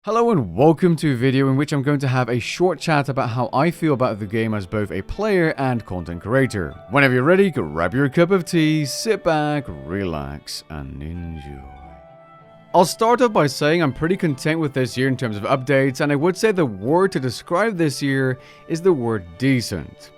Hello and welcome to a video in which I'm going to have a short chat about how I feel about the game as both a player and content creator. Whenever you're ready, grab your cup of tea, sit back, relax, and enjoy. I'll start off by saying I'm pretty content with this year in terms of updates, and I would say the word to describe this year is the word decent.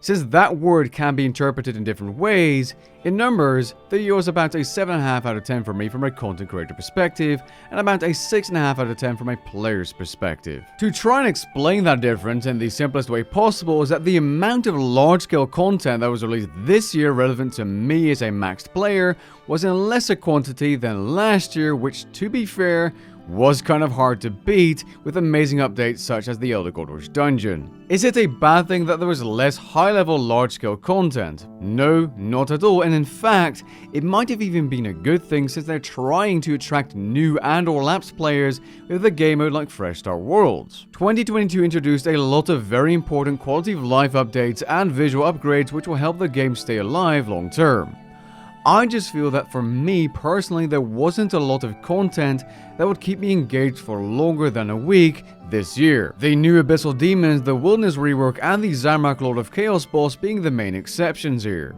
Since that word can be interpreted in different ways, in numbers, the year was about a 7.5 out of 10 for me from a content creator perspective, and about a 6.5 out of 10 from a player's perspective. To try and explain that difference in the simplest way possible is that the amount of large-scale content that was released this year relevant to me as a maxed player was in lesser quantity than last year, which, to be fair, was kind of hard to beat with amazing updates such as the Elder Gold Rush dungeon. Is it a bad thing that there was less high-level large-scale content? No, not at all, and in fact, it might have even been a good thing since they're trying to attract new and or lapsed players with a game mode like Fresh Start Worlds. 2022 introduced a lot of very important quality of life updates and visual upgrades which will help the game stay alive long term. I just feel that for me personally there wasn't a lot of content that would keep me engaged for longer than a week this year. The new Abyssal Demons, the Wilderness rework, and the Zamorak Lord of Chaos boss being the main exceptions here.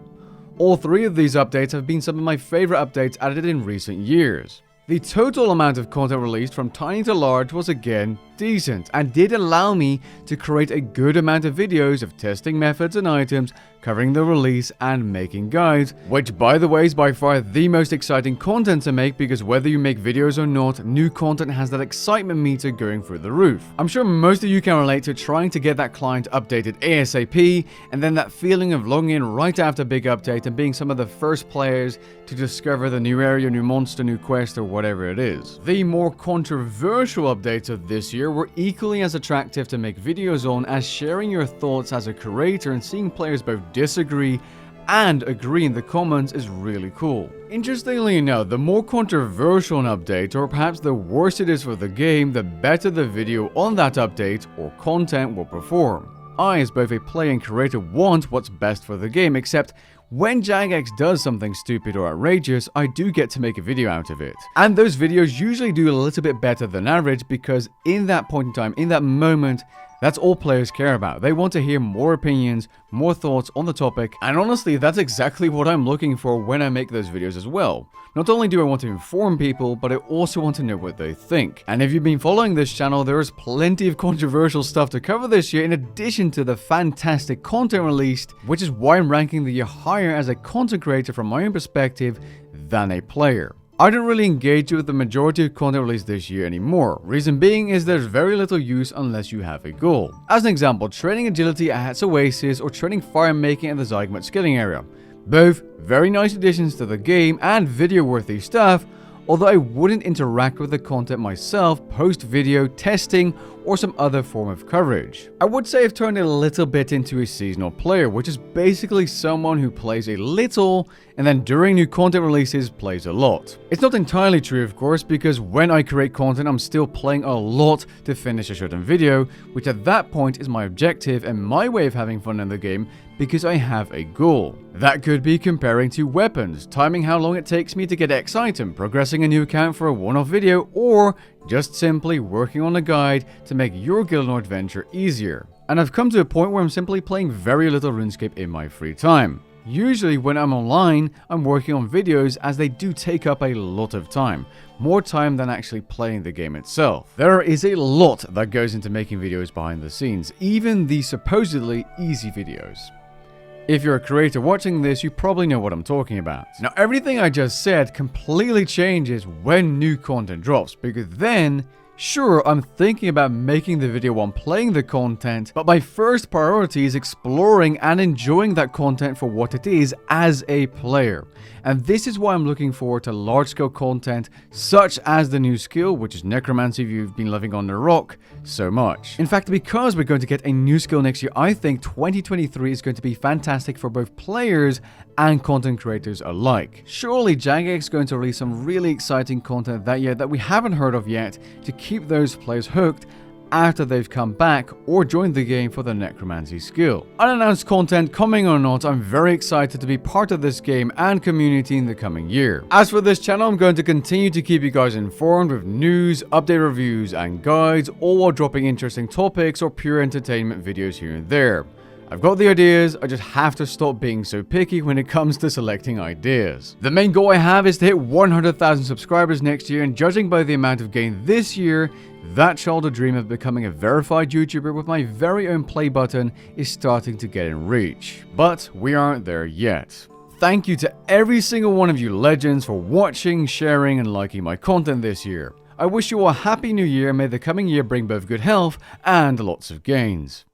All three of these updates have been some of my favorite updates added in recent years. The total amount of content released from tiny to large was again decent and did allow me to create a good amount of videos of testing methods and items, covering the release and making guides, which by the way is by far the most exciting content to make because whether you make videos or not, new content has that excitement meter going through the roof. I'm sure most of you can relate to trying to get that client updated ASAP and then that feeling of logging in right after a big update and being some of the first players to discover the new area, new monster, new quest, or whatever it is. The more controversial updates of this year were equally as attractive to make videos on, as sharing your thoughts as a creator and seeing players both disagree and agree in the comments is really cool. Interestingly enough, the more controversial an update, or perhaps the worse it is for the game, the better the video on that update or content will perform. I, as both a player and creator, want what's best for the game, except when Jagex does something stupid or outrageous, I do get to make a video out of it. And those videos usually do a little bit better than average because in that point in time, in that moment, that's all players care about. They want to hear more opinions, more thoughts on the topic, and honestly, that's exactly what I'm looking for when I make those videos as well. Not only do I want to inform people, but I also want to know what they think. And if you've been following this channel, there is plenty of controversial stuff to cover this year in addition to the fantastic content released, which is why I'm ranking the year higher as a content creator from my own perspective than a player. I don't really engage with the majority of content released this year anymore. Reason being is there's very little use unless you have a goal. As an example, training agility at Hat's Oasis or training fire making at the Zygmunt skilling area. Both very nice additions to the game and video worthy stuff, although I wouldn't interact with the content myself post-video testing or some other form of coverage. I would say I've turned a little bit into a seasonal player, which is basically someone who plays a little and then during new content releases plays a lot. It's not entirely true of course, because when I create content I'm still playing a lot to finish a certain video, which at that point is my objective and my way of having fun in the game because I have a goal. That could be comparing to weapons, timing how long it takes me to get X item, progressing a new account for a one-off video, or just simply working on a guide to make your Gildenor adventure easier. And I've come to a point where I'm simply playing very little RuneScape in my free time. Usually when I'm online, I'm working on videos as they do take up a lot of time. More time than actually playing the game itself. There is a lot that goes into making videos behind the scenes, even the supposedly easy videos. If you're a creator watching this, you probably know what I'm talking about. Now, everything I just said completely changes when new content drops, because then, sure, I'm thinking about making the video while playing the content, but my first priority is exploring and enjoying that content for what it is as a player. And this is why I'm looking forward to large-scale content such as the new skill, which is Necromancy if you've been living on the rock, so much. In fact, because we're going to get a new skill next year, I think 2023 is going to be fantastic for both players and content creators alike. Surely Jagex is going to release some really exciting content that year that we haven't heard of yet to keep those players hooked after they've come back or joined the game for the necromancy skill. Unannounced content coming or not, I'm very excited to be part of this game and community in the coming year. As for this channel, I'm going to continue to keep you guys informed with news, update reviews and guides, all while dropping interesting topics or pure entertainment videos here and there. I've got the ideas, I just have to stop being so picky when it comes to selecting ideas. The main goal I have is to hit 100,000 subscribers next year, and judging by the amount of gain this year, that childhood dream of becoming a verified YouTuber with my very own play button is starting to get in reach. But we aren't there yet. Thank you to every single one of you legends for watching, sharing and liking my content this year. I wish you all a happy new year and may the coming year bring both good health and lots of gains.